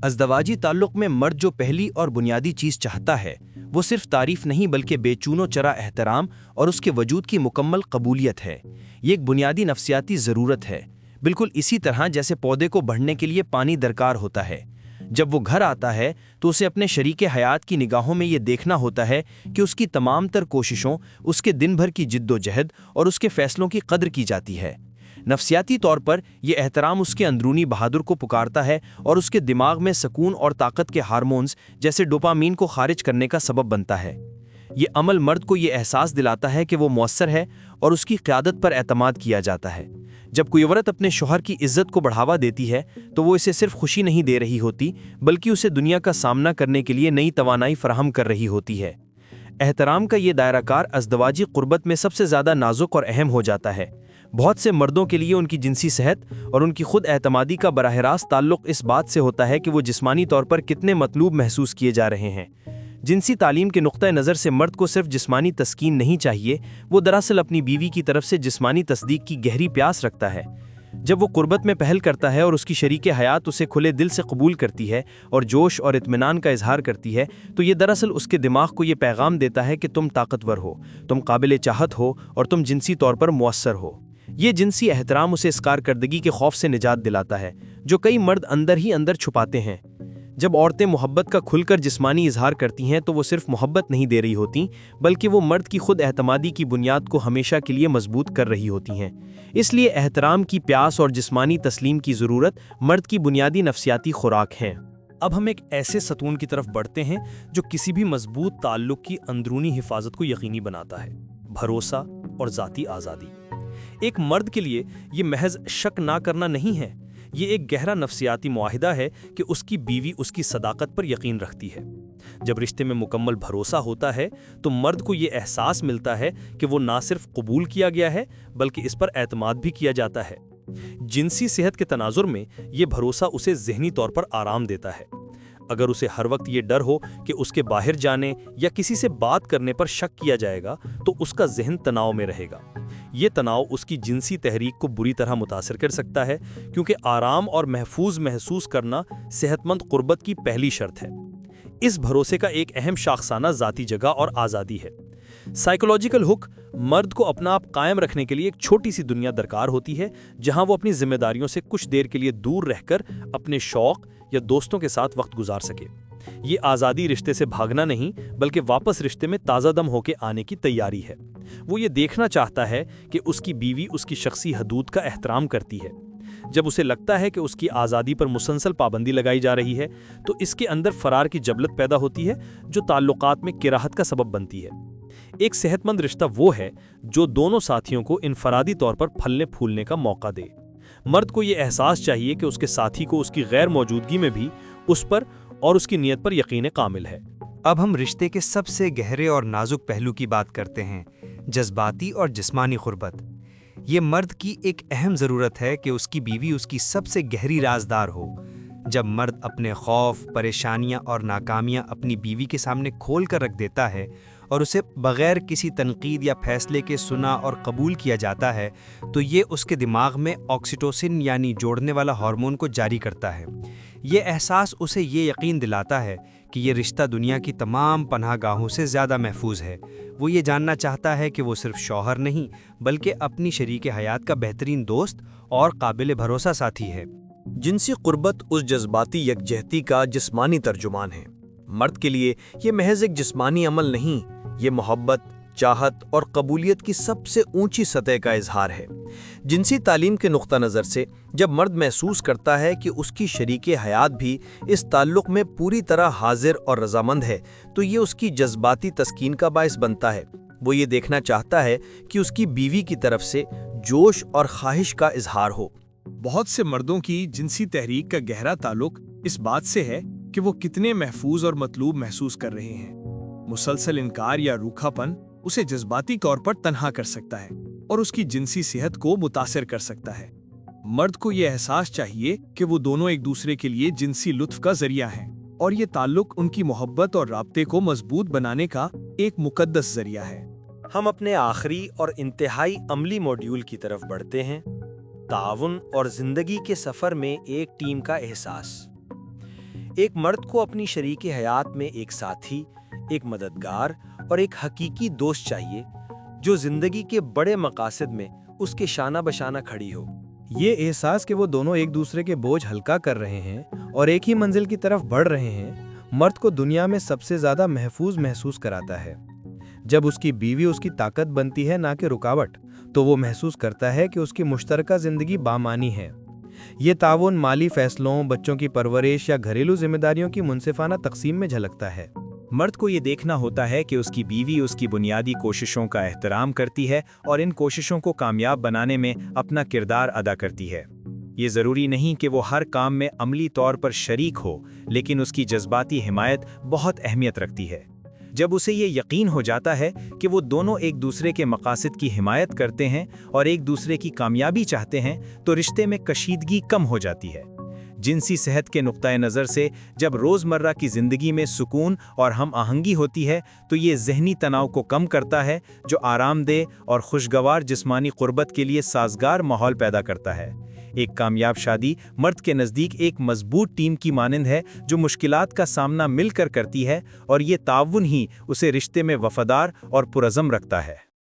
ازدواجی تعلق میں مرد جو پہلی اور بنیادی چیز چاہتا ہے وہ صرف تعریف نہیں بلکہ بے چون و چرا احترام اور اس کے وجود کی مکمل قبولیت ہے۔ یہ ایک بنیادی نفسیاتی ضرورت ہے، بالکل اسی طرح جیسے پودے کو بڑھنے کے لیے پانی درکار ہوتا ہے۔ جب وہ گھر آتا ہے تو اسے اپنے شریک حیات کی نگاہوں میں یہ دیکھنا ہوتا ہے کہ اس کی تمام تر کوششوں، اس کے دن بھر کی جد و جہد اور اس کے فیصلوں کی قدر کی جاتی ہے۔ نفسیاتی طور پر یہ احترام اس کے اندرونی بہادر کو پکارتا ہے اور اس کے دماغ میں سکون اور طاقت کے ہارمونز جیسے ڈوپامین کو خارج کرنے کا سبب بنتا ہے۔ یہ عمل مرد کو یہ احساس دلاتا ہے کہ وہ مؤثر ہے اور اس کی قیادت پر اعتماد کیا جاتا ہے۔ جب کوئی عورت اپنے شوہر کی عزت کو بڑھاوا دیتی ہے تو وہ اسے صرف خوشی نہیں دے رہی ہوتی بلکہ اسے دنیا کا سامنا کرنے کے لیے نئی توانائی فراہم کر رہی ہوتی ہے۔ احترام کا یہ دائرہ کار ازدواجی قربت میں سب سے زیادہ نازک اور اہم ہو جاتا ہے۔ بہت سے مردوں کے لیے ان کی جنسی صحت اور ان کی خود اعتمادی کا براہ راست تعلق اس بات سے ہوتا ہے کہ وہ جسمانی طور پر کتنے مطلوب محسوس کیے جا رہے ہیں۔ جنسی تعلیم کے نقطہ نظر سے مرد کو صرف جسمانی تسکین نہیں چاہیے، وہ دراصل اپنی بیوی کی طرف سے جسمانی تصدیق کی گہری پیاس رکھتا ہے۔ جب وہ قربت میں پہل کرتا ہے اور اس کی شریک حیات اسے کھلے دل سے قبول کرتی ہے اور جوش اور اطمینان کا اظہار کرتی ہے تو یہ دراصل اس کے دماغ کو یہ پیغام دیتا ہے کہ تم طاقتور ہو، تم قابل چاہت ہو اور تم جنسی طور پر مؤثر ہو۔ یہ جنسی احترام اسے اس کارکردگی کے خوف سے نجات دلاتا ہے جو کئی مرد اندر ہی اندر چھپاتے ہیں۔ جب عورتیں محبت کا کھل کر جسمانی اظہار کرتی ہیں تو وہ صرف محبت نہیں دے رہی ہوتیں بلکہ وہ مرد کی خود اعتمادی کی بنیاد کو ہمیشہ کے لیے مضبوط کر رہی ہوتی ہیں۔ اس لیے احترام کی پیاس اور جسمانی تسلیم کی ضرورت مرد کی بنیادی نفسیاتی خوراک ہیں۔ اب ہم ایک ایسے ستون کی طرف بڑھتے ہیں جو کسی بھی مضبوط تعلق کی اندرونی حفاظت کو یقینی بناتا ہے: بھروسہ اور ذاتی آزادی۔ ایک مرد کے لیے یہ محض شک نہ کرنا نہیں ہے، یہ ایک گہرا نفسیاتی معاہدہ ہے کہ اس کی بیوی اس کی صداقت پر یقین رکھتی ہے۔ جب رشتے میں مکمل بھروسہ ہوتا ہے تو مرد کو یہ احساس ملتا ہے کہ وہ نہ صرف قبول کیا گیا ہے بلکہ اس پر اعتماد بھی کیا جاتا ہے۔ جنسی صحت کے تناظر میں یہ بھروسہ اسے ذہنی طور پر آرام دیتا ہے۔ اگر اسے ہر وقت یہ ڈر ہو کہ اس کے باہر جانے یا کسی سے بات کرنے پر شک کیا جائے گا تو اس کا ذہن تناؤ میں رہے گا۔ یہ تناؤ اس کی جنسی تحریک کو بری طرح متاثر کر سکتا ہے کیونکہ آرام اور محفوظ محسوس کرنا صحت مند قربت کی پہلی شرط ہے۔ اس بھروسے کا ایک اہم شاخسانہ ذاتی جگہ اور آزادی ہے۔ سائیکولوجیکل ہک: مرد کو اپنا آپ قائم رکھنے کے لیے ایک چھوٹی سی دنیا درکار ہوتی ہے جہاں وہ اپنی ذمہ داریوں سے کچھ دیر کے لیے دور رہ کر اپنے شوق یا دوستوں کے ساتھ وقت گزار سکے۔ یہ آزادی رشتے سے بھاگنا نہیں بلکہ واپس رشتے میں تازہ دم ہو کے آنے کی تیاری ہے۔ وہ یہ دیکھنا چاہتا ہے کہ اس کی بیوی اس کی شخصی حدود کا احترام کرتی ہے۔ جب اسے لگتا ہے کہ اس کی آزادی پر مسلسل پابندی لگائی جا رہی ہے تو اس کے اندر فرار کی جبلت پیدا ہوتی ہے جو تعلقات میں کراہت کا سبب بنتی ہے۔ ایک صحت مند رشتہ وہ ہے جو دونوں ساتھیوں کو انفرادی طور پر پھلنے پھولنے کا موقع دے۔ مرد کو یہ احساس چاہیے کہ اس کے ساتھی کو اس کی غیر موجودگی میں بھی اس پر اور اس کی نیت پر یقین کامل ہے۔ اب ہم رشتے کے سب سے گہرے اور نازک پہلو کی بات کرتے ہیں: جذباتی اور جسمانی قربت۔ یہ مرد کی ایک اہم ضرورت ہے کہ اس کی بیوی اس کی سب سے گہری رازدار ہو۔ جب مرد اپنے خوف، پریشانیاں اور ناکامیاں اپنی بیوی کے سامنے کھول کر رکھ دیتا ہے اور اسے بغیر کسی تنقید یا فیصلے کے سنا اور قبول کیا جاتا ہے تو یہ اس کے دماغ میں آکسیٹوسن یعنی جوڑنے والا ہارمون کو جاری کرتا ہے۔ یہ احساس اسے یہ یقین دلاتا ہے کہ یہ رشتہ دنیا کی تمام پناہ گاہوں سے زیادہ محفوظ ہے۔ وہ یہ جاننا چاہتا ہے کہ وہ صرف شوہر نہیں بلکہ اپنی شریک حیات کا بہترین دوست اور قابل بھروسہ ساتھی ہے۔ جنسی قربت اس جذباتی یکجہتی کا جسمانی ترجمان ہے۔ مرد کے لیے یہ محض ایک جسمانی عمل نہیں، یہ محبت، چاہت اور قبولیت کی سب سے اونچی سطح کا اظہار ہے۔ جنسی تعلیم کے نقطہ نظر سے جب مرد محسوس کرتا ہے کہ اس کی شریک حیات بھی اس تعلق میں پوری طرح حاضر اور رضامند ہے تو یہ اس کی جذباتی تسکین کا باعث بنتا ہے۔ وہ یہ دیکھنا چاہتا ہے کہ اس کی بیوی کی طرف سے جوش اور خواہش کا اظہار ہو۔ بہت سے مردوں کی جنسی تحریک کا گہرا تعلق اس بات سے ہے کہ وہ کتنے محفوظ اور مطلوب محسوس کر رہے ہیں۔ مسلسل انکار یا روکھا پن اسے جذباتی طور پر تنہا کر سکتا ہے اور اس کی جنسی صحت کو متاثر کر سکتا ہے۔ مرد کو یہ احساس چاہیے کہ وہ دونوں ایک دوسرے کے لیے جنسی لطف کا ذریعہ ہیں اور یہ تعلق ان کی محبت اور رابطے کو مضبوط بنانے کا ایک مقدس ذریعہ ہے۔ ہم اپنے آخری اور انتہائی عملی موڈیول کی طرف بڑھتے ہیں: تعاون اور زندگی کے سفر میں ایک ٹیم کا احساس۔ ایک مرد کو اپنی شریک حیات میں ایک ساتھی، ایک مددگار اور ایک حقیقی دوست چاہیے جو زندگی کے بڑے مقاصد میں اس کے شانہ بشانہ کھڑی ہو۔ یہ احساس کہ وہ دونوں ایک دوسرے کے بوجھ ہلکا کر رہے ہیں اور ایک ہی منزل کی طرف بڑھ رہے ہیں، مرد کو دنیا میں سب سے زیادہ محفوظ محسوس کراتا ہے۔ جب اس کی بیوی اس کی طاقت بنتی ہے نہ کہ رکاوٹ، تو وہ محسوس کرتا ہے کہ اس کی مشترکہ زندگی بامانی ہے۔ یہ تعاون مالی فیصلوں، بچوں کی پرورش یا گھریلو ذمہ داریوں کی منصفانہ تقسیم میں جھلکتا ہے۔ مرد کو یہ دیکھنا ہوتا ہے کہ اس کی بیوی اس کی بنیادی کوششوں کا احترام کرتی ہے اور ان کوششوں کو کامیاب بنانے میں اپنا کردار ادا کرتی ہے۔ یہ ضروری نہیں کہ وہ ہر کام میں عملی طور پر شریک ہو، لیکن اس کی جذباتی حمایت بہت اہمیت رکھتی ہے۔ جب اسے یہ یقین ہو جاتا ہے کہ وہ دونوں ایک دوسرے کے مقاصد کی حمایت کرتے ہیں اور ایک دوسرے کی کامیابی چاہتے ہیں، تو رشتے میں کشیدگی کم ہو جاتی ہے۔ جنسی صحت کے نقطۂ نظر سے جب روزمرہ کی زندگی میں سکون اور ہم آہنگی ہوتی ہے تو یہ ذہنی تناؤ کو کم کرتا ہے، جو آرام دہ اور خوشگوار جسمانی قربت کے لیے سازگار ماحول پیدا کرتا ہے۔ ایک کامیاب شادی مرد کے نزدیک ایک مضبوط ٹیم کی مانند ہے جو مشکلات کا سامنا مل کر کرتی ہے، اور یہ تعاون ہی اسے رشتے میں وفادار اور پرعزم رکھتا ہے۔